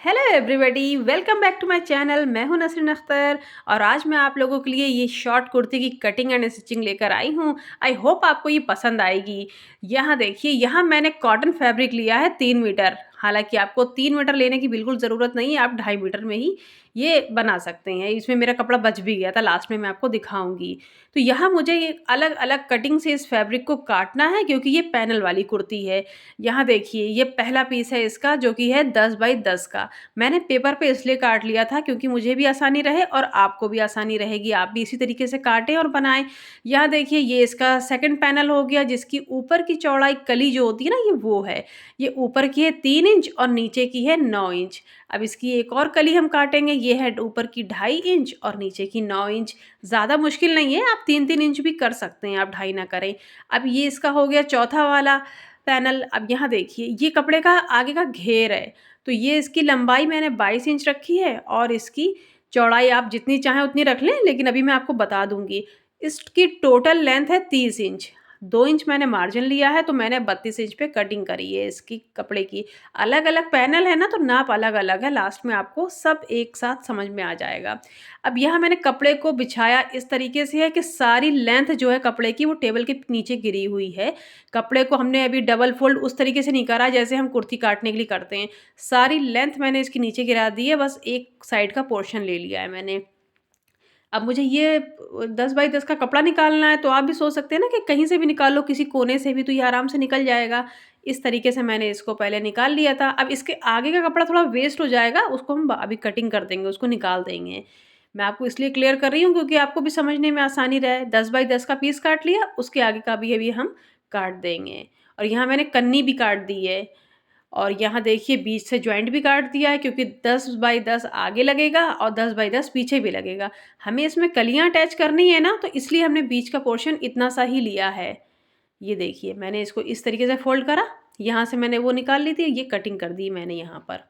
Hello everybody, welcome back to my channel. मैं हूं नसरीन अख्तर और आज मैं आप लोगों के लिए ये शॉर्ट कुर्ती की कटिंग एंड स्टिचिंग लेकर आई हूं। आई होप आपको ये पसंद आएगी। यहाँ देखिए, यहाँ मैंने कॉटन फैब्रिक लिया है 3 मीटर। हालांकि आपको 3 मीटर लेने की बिल्कुल ज़रूरत नहीं है, आप 2.5 मीटर में ही ये बना सकते हैं। इसमें मेरा कपड़ा बच भी गया था, लास्ट में मैं आपको दिखाऊंगी। तो यहाँ मुझे ये अलग अलग कटिंग से इस फैब्रिक को काटना है क्योंकि ये पैनल वाली कुर्ती है। यहाँ देखिए, ये पहला पीस है इसका, जो कि है 10 बाई 10 का। मैंने पेपर पे इसलिए काट लिया था क्योंकि मुझे भी आसानी रहे और आपको भी आसानी रहेगी, आप भी इसी तरीके से काटें और बनाएं। यहाँ देखिए, ये इसका सेकंड पैनल हो गया, जिसकी ऊपर की चौड़ाई कली जो होती है ना, ये वो है। ये ऊपर की है 3 इंच और नीचे की है 9 इंच। अब इसकी एक और कली हम काटेंगे, ये है ऊपर की 2.5 इंच और नीचे की 9 इंच। ज़्यादा मुश्किल नहीं है, आप 3-3 इंच भी कर सकते हैं, आप 2.5 ना करें। अब ये इसका हो गया चौथा वाला पैनल। अब यहाँ देखिए, ये कपड़े का आगे का घेर है। तो ये इसकी लंबाई मैंने 22 इंच रखी है और इसकी चौड़ाई आप जितनी चाहें उतनी रख लें, लेकिन अभी मैं आपको बता दूंगी। इसकी टोटल लेंथ है 30 इंच। 2 इंच मैंने मार्जिन लिया है, तो मैंने 32 इंच पे कटिंग करी है इसकी कपड़े की। अलग अलग पैनल है ना, तो नाप अलग अलग है, लास्ट में आपको सब एक साथ समझ में आ जाएगा। अब यहाँ मैंने कपड़े को बिछाया इस तरीके से है कि सारी लेंथ जो है कपड़े की वो टेबल के नीचे गिरी हुई है। कपड़े को हमने अभी डबल फोल्ड उस तरीके से नहीं करा जैसे हम कुर्ती काटने के लिए करते हैं। सारी लेंथ मैंने इसके नीचे गिरा दी है, बस एक साइड का पोर्शन ले लिया है मैंने। अब मुझे ये 10 बाई 10 का कपड़ा निकालना है, तो आप भी सोच सकते हैं ना कि कहीं से भी निकाल लो, किसी कोने से भी, तो ये आराम से निकल जाएगा। इस तरीके से मैंने इसको पहले निकाल लिया था। अब इसके आगे का कपड़ा थोड़ा वेस्ट हो जाएगा, उसको हम अभी कटिंग कर देंगे, उसको निकाल देंगे। मैं आपको इसलिए क्लियर कर रही हूँ क्योंकि आपको भी समझने में आसानी रहे। 10 बाई 10 का पीस काट लिया, उसके आगे का भी अभी हम काट देंगे। और यहाँ मैंने कन्नी भी काट दी है। और यहाँ देखिए, बीच से जॉइंट भी काट दिया है क्योंकि 10 बाई 10 आगे लगेगा और 10 बाई 10 पीछे भी लगेगा। हमें इसमें कलियाँ अटैच करनी है ना, तो इसलिए हमने बीच का पोर्शन इतना सा ही लिया है। ये देखिए, मैंने इसको इस तरीके से फोल्ड करा, यहाँ से मैंने वो निकाल ली थी, ये कटिंग कर दी मैंने यहाँ पर।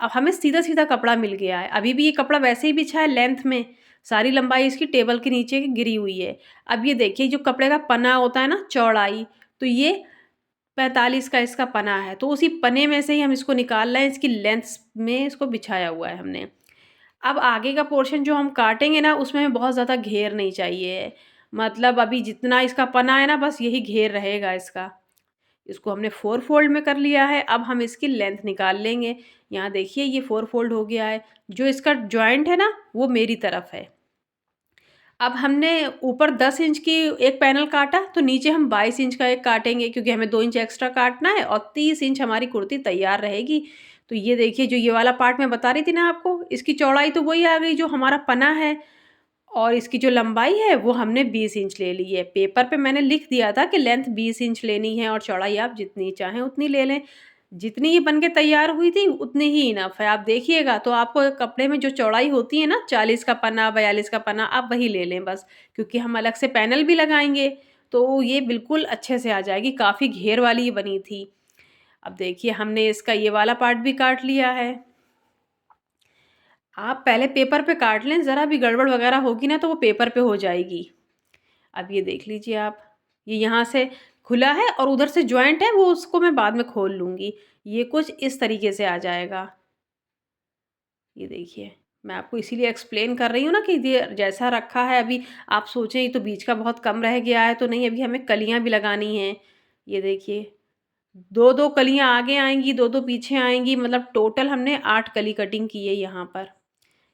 अब हमें सीधा सीधा कपड़ा मिल गया है। अभी भी ये कपड़ा वैसे ही बिछा है लेंथ में, सारी लंबाई इसकी टेबल के नीचे की गिरी हुई है। अब ये देखिए, जो कपड़े का पना होता है ना, चौड़ाई, तो ये 45 का इसका पना है, तो उसी पने में से ही हम इसको निकाल रहे हैं, इसकी लेंथ में इसको बिछाया हुआ है हमने। अब आगे का पोर्शन जो हम काटेंगे ना, उसमें हमें बहुत ज़्यादा घेर नहीं चाहिए। मतलब अभी जितना इसका पना है ना, बस यही घेर रहेगा इसका। इसको हमने 4 फोल्ड में कर लिया है। अब हम इसकी लेंथ निकाल लेंगे। यहाँ देखिए, ये 4 फोल्ड हो गया है। जो इसका जॉइंट है ना, वो मेरी तरफ है। अब हमने ऊपर 10 इंच की एक पैनल काटा, तो नीचे हम 22 इंच का एक काटेंगे क्योंकि हमें 2 इंच एक्स्ट्रा काटना है और 30 इंच हमारी कुर्ती तैयार रहेगी। तो ये देखिए, जो ये वाला पार्ट मैं बता रही थी ना आपको, इसकी चौड़ाई तो वही आ गई जो हमारा पना है। और इसकी जो लंबाई है वो हमने 20 इंच ले ली है। पेपर पे मैंने लिख दिया था कि लेंथ 20 इंच लेनी है और चौड़ाई आप जितनी चाहें उतनी ले लें। जितनी ये बन के तैयार हुई थी उतनी ही इनफ है। आप देखिएगा तो आपको कपड़े में जो चौड़ाई होती है ना, 40 का पन्ना, 42 का पन्ना, आप वही ले लें बस। क्योंकि हम अलग से पैनल भी लगाएँगे, तो ये बिल्कुल अच्छे से आ जाएगी। काफ़ी घेर वाली ये बनी थी। अब देखिए, हमने इसका ये वाला पार्ट भी काट लिया है। आप पहले पेपर पे काट लें, ज़रा भी गड़बड़ वगैरह होगी ना तो वो पेपर पे हो जाएगी। अब ये देख लीजिए आप, ये यहाँ से खुला है और उधर से जॉइंट है, वो उसको मैं बाद में खोल लूँगी। ये कुछ इस तरीके से आ जाएगा। ये देखिए, मैं आपको इसीलिए एक्सप्लेन कर रही हूँ ना कि ये जैसा रखा है अभी, आप सोचें ये तो बीच का बहुत कम रह गया है, तो नहीं, अभी हमें कलियाँ भी लगानी हैं। ये देखिए, 2-2 कलियाँ आगे आएँगी, 2-2 पीछे आएँगी, मतलब टोटल हमने 8 कली कटिंग की है यहाँ पर।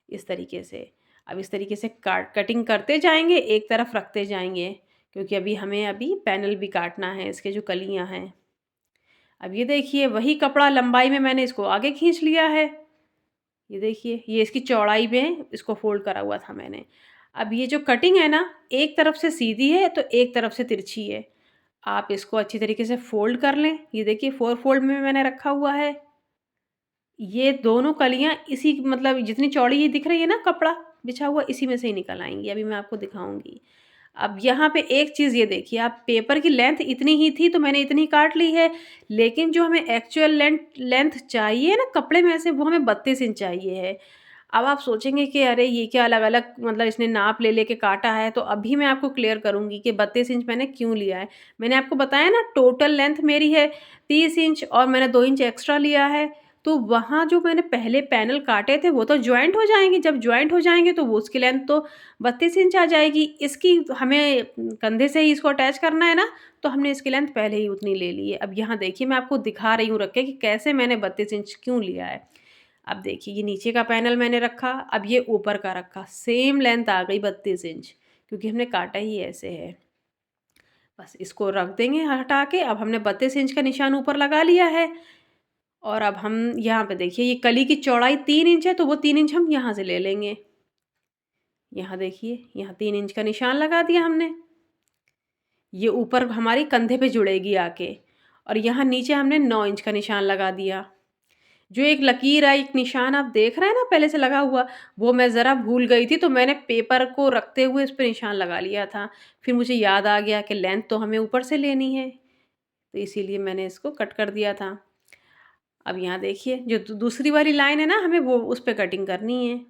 इस तरीके से। अब इस तरीके से कटिंग करते जाएँगे, एक तरफ रखते जाएँगे, क्योंकि अभी पैनल भी काटना है, इसके जो कलियाँ हैं। अब ये देखिए, वही कपड़ा लंबाई में मैंने इसको आगे खींच लिया है। ये देखिए, ये इसकी चौड़ाई में इसको फ़ोल्ड करा हुआ था मैंने। अब ये जो कटिंग है ना, एक तरफ से सीधी है, तो एक तरफ से तिरछी है। आप इसको अच्छी तरीके से फ़ोल्ड कर लें। ये देखिए, 4 फ़ोल्ड में मैंने रखा हुआ है। ये दोनों कलियाँ इसी, मतलब जितनी चौड़ी ये दिख रही है ना कपड़ा बिछा हुआ, इसी में से ही निकल आएँगी। अभी मैं आपको दिखाऊँगी। अब यहाँ पे एक चीज़ ये देखिए, आप पेपर की लेंथ इतनी ही थी तो मैंने इतनी काट ली है, लेकिन जो हमें एक्चुअल लेंथ चाहिए ना कपड़े में से, वो हमें 32 इंच चाहिए है। अब आप सोचेंगे कि अरे ये क्या अलग-अलग, मतलब इसने नाप ले लेके काटा है, तो अभी मैं आपको क्लियर करूँगी कि 32 इंच मैंने क्यों लिया है। मैंने आपको बताया ना, टोटल लेंथ मेरी है 30 इंच और मैंने 2 इंच एक्स्ट्रा लिया है। तो वहाँ जो मैंने पहले पैनल काटे थे वो तो जॉइंट हो जाएँगे, जब जॉइंट हो जाएँगे तो वो उसकी लेंथ तो 32 इंच आ जाएगी। इसकी हमें कंधे से ही इसको अटैच करना है ना, तो हमने इसकी लेंथ पहले ही उतनी ले ली है। अब यहाँ देखिए मैं आपको दिखा रही हूँ रख के कि कैसे मैंने 32 इंच क्यों लिया है। अब देखिए ये नीचे का पैनल मैंने रखा, अब ये ऊपर का रखा, सेम लेंथ आ गई 32 इंच, क्योंकि हमने काटा ही ऐसे है। बस इसको रख देंगे हटा के। अब हमने 32 इंच का निशान ऊपर लगा लिया है और अब हम यहाँ पे देखिए ये कली की चौड़ाई 3 इंच है, तो वो 3 इंच हम यहाँ से ले लेंगे। यहाँ देखिए, यहाँ 3 इंच का निशान लगा दिया हमने। ये ऊपर हमारी कंधे पे जुड़ेगी आके और यहाँ नीचे हमने 9 इंच का निशान लगा दिया। जो एक लकीर है, एक निशान आप देख रहे हैं ना पहले से लगा हुआ, वो मैं ज़रा भूल गई थी, तो मैंने पेपर को रखते हुए इस पे निशान लगा लिया था। फिर मुझे याद आ गया कि लेंथ तो हमें ऊपर से लेनी है, तो इसीलिए मैंने इसको कट कर दिया था। अब यहाँ देखिए जो दूसरी वाली लाइन है ना, हमें वो उस पे कटिंग करनी है।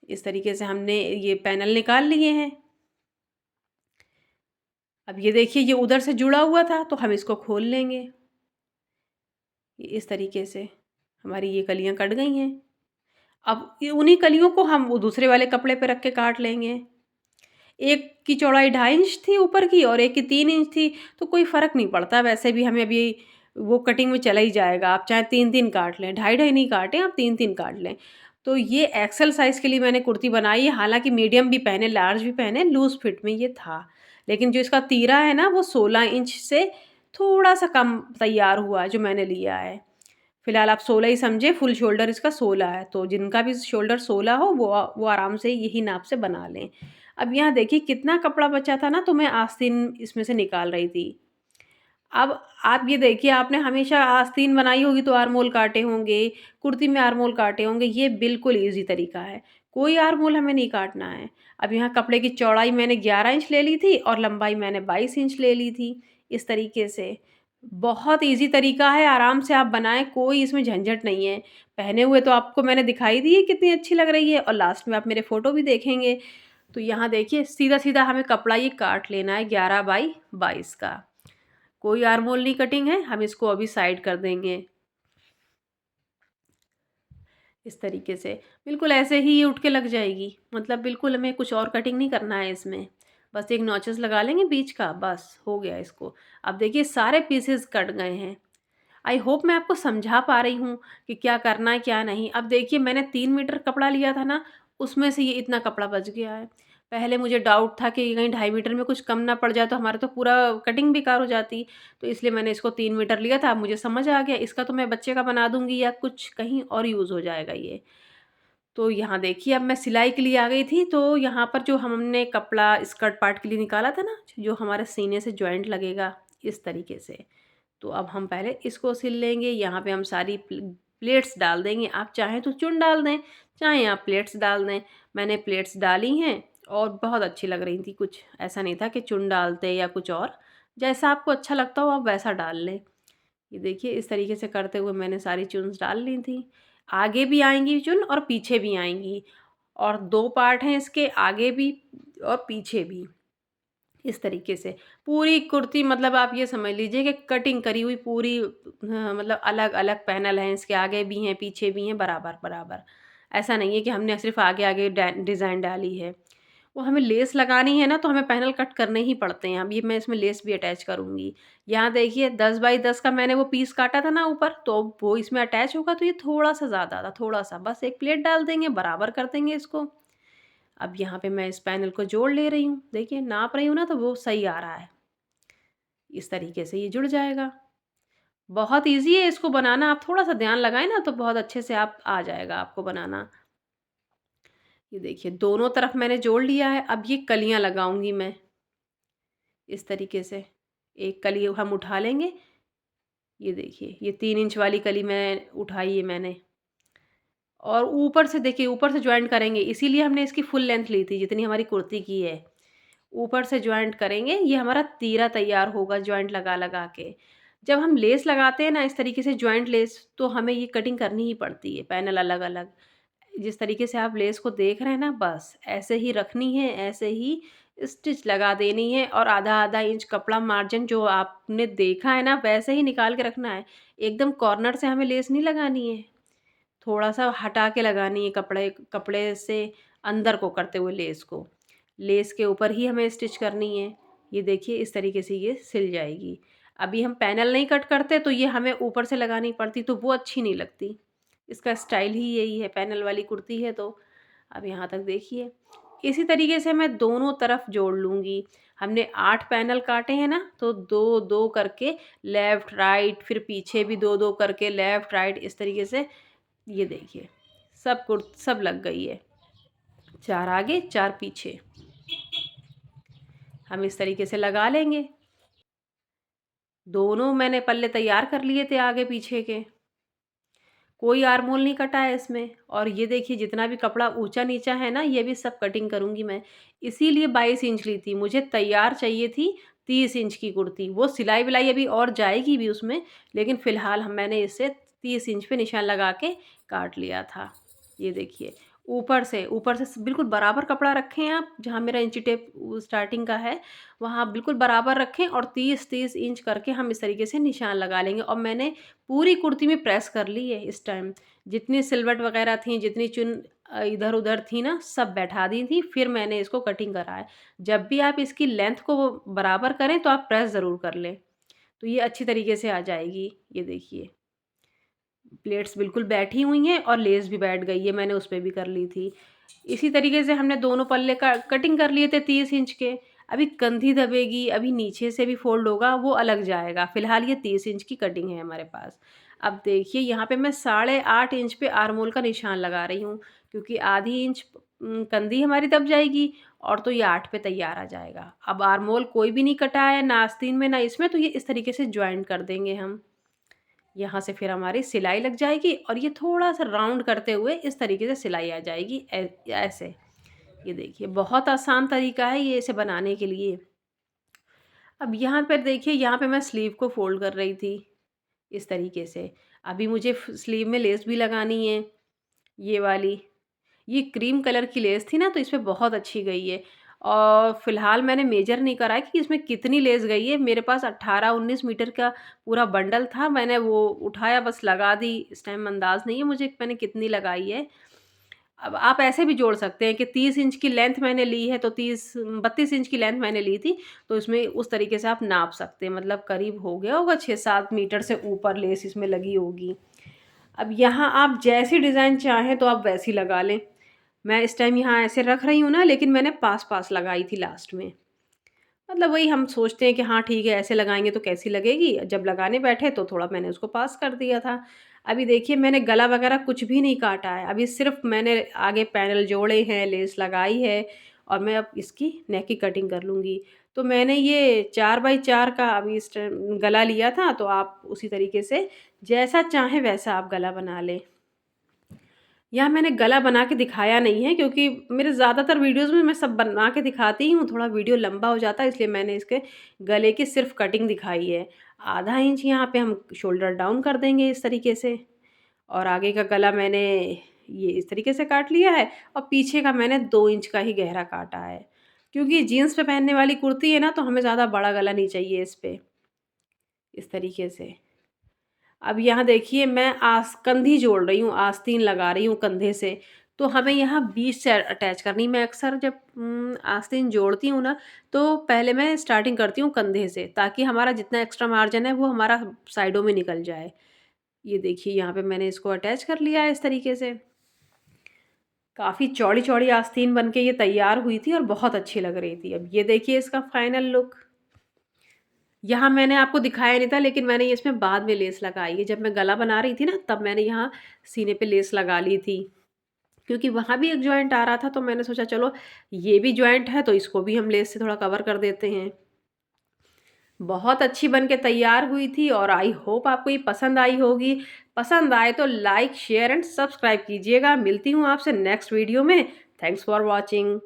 इस तरीके से हमने ये पैनल निकाल लिए हैं। अब ये देखिए ये उधर से जुड़ा हुआ था, तो हम इसको खोल लेंगे। इस तरीके से हमारी ये कलियाँ कट गई हैं। अब ये उन्हीं कलियों को हम वो दूसरे वाले कपड़े पे रख के काट लेंगे। एक की चौड़ाई 2.5 इंच थी ऊपर की और एक की 3 इंच थी, तो कोई फ़र्क नहीं पड़ता, वैसे भी हमें अभी वो कटिंग में चला ही जाएगा। आप चाहे 3-3 काट लें, 2.5-2.5 नहीं काटें, आप 3-3 काट लें। तो ये एक्सेल साइज़ के लिए मैंने कुर्ती बनाई है, हालाँकि मीडियम भी पहने, लार्ज भी पहने, लूज़ फिट में ये था। लेकिन जो इसका तीरा है ना, वो 16 इंच से थोड़ा-सा कम तैयार हुआ है, जो मैंने लिया है। फिलहाल आप 16 ही समझिए, फुल शोल्डर इसका 16 है, तो जिनका भी शोल्डर 16 हो वो आराम से यही नाप से बना लें। अब यहाँ देखिए कितना कपड़ा बचा था ना, तो मैं आस्तीन इसमें से निकाल रही थी। अब आप ये देखिए, आपने हमेशा आस्तीन बनाई होगी तो आर्महोल काटे होंगे, कुर्ती में आर्महोल काटे होंगे, ये बिल्कुल ईज़ी तरीका है। कोई आर्महोल हमें नहीं काटना है। अब यहाँ कपड़े की चौड़ाई मैंने 11 इंच ले ली थी और लंबाई मैंने 22 इंच ले ली थी, इस तरीके से। बहुत ईज़ी तरीका है, आराम से आप बनाएँ, कोई इसमें झंझट नहीं है। पहने हुए तो आपको मैंने दिखाई दी है कितनी अच्छी लग रही है और लास्ट में आप मेरे फ़ोटो भी देखेंगे। तो यहाँ देखिए सीधा-सीधा हमें कपड़ा ये काट लेना है 11 बाई 22 का। कोई आर्म होल नहीं कटिंग है, हम इसको अभी साइड कर देंगे। इस तरीके से, बिल्कुल ऐसे ही ये उठ के लग जाएगी। मतलब बिल्कुल हमें कुछ और कटिंग नहीं करना है इसमें। बस एक नॉचेस लगा लेंगे बीच का, बस हो गया इसको। अब देखिए सारे पीसेस कट गए हैं। आई होप मैं आपको समझा पा रही हूँ कि क्या करना है, क्या नहीं। अब देखिए मैंने 3 मीटर कपड़ा लिया था ना, उसमें से ये इतना कपड़ा बच गया है। पहले मुझे डाउट था कि कहीं 2.5 मीटर में कुछ कम ना पड़ जाए तो हमारा तो पूरा कटिंग बेकार हो जाती। तो इसलिए मैंने इसको 3 मीटर लिया था। अब मुझे समझ आ गया, इसका तो मैं बच्चे का बना दूँगी या कुछ कहीं और यूज़ हो जाएगा ये। तो यहाँ देखिए अब मैं सिलाई के लिए आ गई थी, तो यहाँ पर जो हमने कपड़ा स्कर्ट पार्ट के लिए निकाला था ना, जो हमारे सीने से जॉइंट लगेगा, इस तरीके से। तो अब हम पहले इसको सिल लेंगे। यहाँ पे हम सारी प्लेट्स डाल देंगे। आप चाहें तो चुन डाल दें, चाहें आप प्लेट्स डाल दें। मैंने प्लेट्स डाली हैं और बहुत अच्छी लग रही थी, कुछ ऐसा नहीं था कि चुन डालते या कुछ और। जैसा आपको अच्छा लगता हो आप वैसा डाल लें। ये देखिए इस तरीके से करते हुए मैंने सारी चुन्स डाल ली थी। आगे भी आएँगी चुन और पीछे भी आएँगी और 2 पार्ट हैं इसके, आगे भी और पीछे भी। इस तरीके से पूरी कुर्ती, मतलब आप ये समझ लीजिए कि कटिंग करी हुई पूरी, मतलब अलग-अलग पैनल हैं इसके, आगे भी हैं, पीछे भी हैं, बराबर-बराबर। ऐसा नहीं है कि हमने सिर्फ़ आगे-आगे डिज़ाइन डाली है। वो हमें लेस लगानी है ना, तो हमें पैनल कट करने ही पड़ते हैं। अब ये मैं इसमें लेस भी अटैच करूँगी। यहाँ देखिए 10 बाई 10 का मैंने वो पीस काटा था ना ऊपर, तो वो इसमें अटैच होगा, तो ये थोड़ा-सा ज़्यादा था, थोड़ा-सा। बस एक प्लेट डाल देंगे, बराबर कर देंगे इसको। अब यहाँ पे मैं इस पैनल को जोड़ ले रही हूँ। देखिए नाप रही हूँ ना, तो वो सही आ रहा है। इस तरीके से ये जुड़ जाएगा। बहुत ईज़ी है इसको बनाना, आप थोड़ा-सा ध्यान लगाएँ ना, तो बहुत अच्छे से आप आ जाएगा आपको बनाना। ये देखिए दोनों तरफ मैंने जोड़ लिया है। अब ये कलियाँ लगाऊँगी मैं, इस तरीके से। एक कली हम उठा लेंगे। ये देखिए ये 3 इंच वाली कली मैं उठाई है मैंने। और ऊपर से देखिए, ऊपर से जॉइंट करेंगे, इसीलिए हमने इसकी फुल लेंथ ली थी जितनी हमारी कुर्ती की है। ऊपर से जॉइंट करेंगे, ये हमारा तीरा तैयार होगा जॉइंट लगा-लगा के। जब हम लेस लगाते हैं ना इस तरीके से जॉइंट लेस, तो हमें ये कटिंग करनी ही पड़ती है, पैनल अलग-अलग। जिस तरीके से आप लेस को देख रहे हैं ना, बस ऐसे ही रखनी है, ऐसे ही स्टिच लगा देनी है और आधा आधा इंच कपड़ा मार्जिन जो आपने देखा है ना वैसे ही निकाल के रखना है। एकदम कॉर्नर से हमें लेस नहीं लगानी है, थोड़ा सा हटा के लगानी है, कपड़े कपड़े से अंदर को करते हुए लेस को, लेस के ऊपर ही हमें स्टिच करनी है। ये देखिए इस तरीके से ये सिल जाएगी। अभी हम पैनल नहीं कट करते तो ये हमें ऊपर से लगानी पड़ती तो वो अच्छी नहीं लगती। इसका स्टाइल ही यही है, पैनल वाली कुर्ती है तो। अब यहाँ तक देखिए, इसी तरीके से मैं दोनों तरफ जोड़ लूँगी। हमने 8 पैनल काटे हैं ना, तो 2-2 करके लेफ़्ट राइट, फिर पीछे भी 2-2 करके लेफ़्ट राइट, इस तरीके से ये देखिए सब लग गई है। 4 आगे 4 पीछे हम इस तरीके से लगा लेंगे। दोनों मैंने पल्ले तैयार कर लिए थे आगे पीछे के, कोई आर्महोल नहीं कटा है इसमें। और ये देखिए जितना भी कपड़ा ऊंचा नीचा है ना, ये भी सब कटिंग करूँगी मैं। इसीलिए 22 इंच ली थी, मुझे तैयार चाहिए थी 30 इंच की कुर्ती। वो सिलाई विलाई अभी और जाएगी भी उसमें, लेकिन फ़िलहाल हम मैंने इसे 30 इंच पे निशान लगा के काट लिया था। ये देखिए ऊपर से बिल्कुल बराबर कपड़ा रखें आप, जहाँ मेरा इंची टेप स्टार्टिंग का है वहाँ बिल्कुल बराबर रखें और 30-30 इंच करके हम इस तरीके से निशान लगा लेंगे। और मैंने पूरी कुर्ती में प्रेस कर ली है इस टाइम। जितनी सिलवट वगैरह थी, जितनी चुन इधर-उधर थी ना, सब बैठा दी थी, फिर मैंने इसको कटिंग करा है। जब भी आप इसकी लेंथ को बराबर करें तो आप प्रेस ज़रूर कर लें, तो ये अच्छी तरीके से आ जाएगी। ये देखिए, प्लेट्स बिल्कुल बैठी हुई हैं और लेस भी बैठ गई है, मैंने उस पे भी कर ली थी। इसी तरीके से हमने दोनों पल्ले का कटिंग कर लिए थे 30 इंच के। अभी कंधी दबेगी, अभी नीचे से भी फ़ोल्ड होगा, वो अलग जाएगा। फ़िलहाल ये 30 इंच की कटिंग है हमारे पास। अब देखिए यहाँ पे मैं 8.5 इंच पे आर्महोल का निशान लगा रही हूँ, क्योंकि आधी इंच कंधी हमारी दब जाएगी और तो ये 8 पे तैयार आ जाएगा। अब आर्महोल कोई भी नहीं कटा है, ना आस्तीन में ना इसमें, तो ये इस तरीके से जॉइंट कर देंगे हम। यहाँ से फिर हमारी सिलाई लग जाएगी और ये थोड़ा-सा राउंड करते हुए इस तरीके से सिलाई आ जाएगी ऐसे। ये देखिए बहुत आसान तरीका है ये इसे बनाने के लिए। अब यहाँ पर देखिए, यहाँ पे मैं स्लीव को फ़ोल्ड कर रही थी इस तरीके से। अभी मुझे स्लीव में लेस भी लगानी है, ये वाली। ये क्रीम कलर की लेस थी ना, तो इसमें बहुत अच्छी गई है। और फ़िलहाल मैंने मेजर नहीं करा है कि इसमें कितनी लेस गई है। मेरे पास 18-19 मीटर का पूरा बंडल था, मैंने वो उठाया बस लगा दी। इस टाइम अंदाज़ नहीं है मुझे मैंने कितनी लगाई है। अब आप ऐसे भी जोड़ सकते हैं कि 30 इंच की लेंथ मैंने ली है तो 32 इंच की लेंथ मैंने ली थी, तो इसमें उस तरीके से आप नाप सकते हैं। मतलब करीब हो गया होगा 6-7 मीटर से ऊपर लेस इसमें लगी होगी। अब यहाँ आप जैसी डिज़ाइन चाहें तो आप वैसी लगा लें। मैं इस टाइम यहाँ ऐसे रख रही हूँ ना, लेकिन मैंने पास-पास लगाई थी लास्ट में। मतलब वही हम सोचते हैं कि हाँ ठीक है, ऐसे लगाएँगे तो कैसी लगेगी, जब लगाने बैठे तो थोड़ा मैंने उसको पास कर दिया था। अभी देखिए मैंने गला वगैरह कुछ भी नहीं काटा है, अभी सिर्फ़ मैंने आगे पैनल जोड़े हैं, लेस लगाई है और मैं अब इसकी नेक की कटिंग कर लूँगी। तो मैंने ये 4 बाई 4 का अभी इस टाइम गला लिया था, तो आप उसी तरीके से जैसा चाहें वैसा आप गला बना लें। यहाँ मैंने गला बना के दिखाया नहीं है, क्योंकि मेरे ज़्यादातर वीडियोज़ में मैं सब बना के दिखाती ही हूँ, थोड़ा वीडियो लंबा हो जाता है इसलिए मैंने इसके गले की सिर्फ़ कटिंग दिखाई है। आधा इंच यहाँ पे हम शोल्डर डाउन कर देंगे इस तरीके से और आगे का गला मैंने ये इस तरीके से काट लिया है और पीछे का मैंने 2 इंच का ही गहरा काटा है। क्योंकि जीन्स पे पहनने वाली कुर्ती है ना, तो हमें ज़्यादा बड़ा गला नहीं चाहिए इस पे, इस तरीके से। अब यहाँ देखिए मैं कंधी जोड़ रही हूँ, आस्तीन लगा रही हूँ कंधे से, तो हमें यहाँ बीच से अटैच करनी। मैं अक्सर जब आस्तीन जोड़ती हूँ ना, तो पहले मैं स्टार्टिंग करती हूँ कंधे से, ताकि हमारा जितना एक्स्ट्रा मार्जिन है वो हमारा साइडों में निकल जाए। ये देखिए यहाँ पे मैंने इसको अटैच कर लिया है इस तरीके से। काफ़ी चौड़ी-चौड़ी आस्तीन बन के ये तैयार हुई थी और बहुत अच्छी लग रही थी। अब ये देखिए इसका फाइनल लुक। यहाँ मैंने आपको दिखाया नहीं था, लेकिन मैंने ये इसमें बाद में लेस लगाई है। जब मैं गला बना रही थी ना, तब मैंने यहाँ सीने पे लेस लगा ली थी। क्योंकि वहाँ भी एक जॉइंट आ रहा था, तो मैंने सोचा चलो ये भी जॉइंट है तो इसको भी हम लेस से थोड़ा कवर कर देते हैं। बहुत अच्छी बन के तैयार हुई थी और आई होप आपको ये पसंद आई होगी। पसंद आए तो लाइक, शेयर एंड सब्सक्राइब कीजिएगा। मिलती हूँ आपसे नेक्स्ट वीडियो में। Thanks for watching.